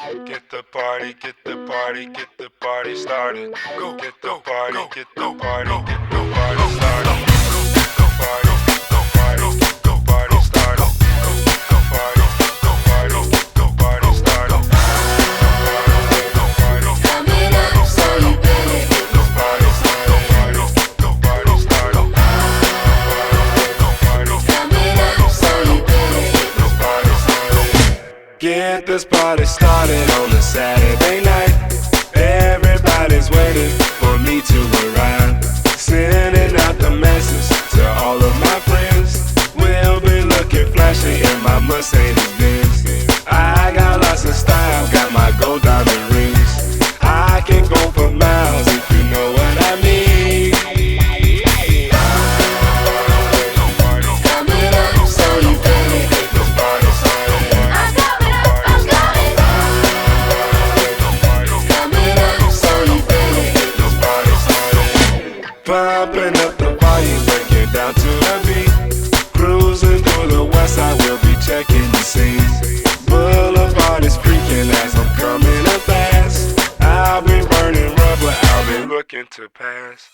Get the party, get the party, get the party started. Go, get the party, get the party, get the party started. Get the party, get the party, get the party started. Get the party, get the party, get the party started. Coming up, so you better get The party started. The party started. coming up, so you better get The party started. Get this party started on a Saturday night. Everybody's waiting for me to arrive. Sending out the message to all of my friends. We'll be looking flashy in my Mercedes Benz. I got lots of style, got my gold diamond rings. I can go for miles if you know what I mean. coming up, so you better get The party started. I'm coming up, I'm coming. Coming up, so you better get The party started. Pumping up the volume, breaking down to the beat. Cruising through the west side, we'll be checking the scenes. Boulevard is freaking as I'm coming up fast. I'll be burning rubber, I'll be looking to pass.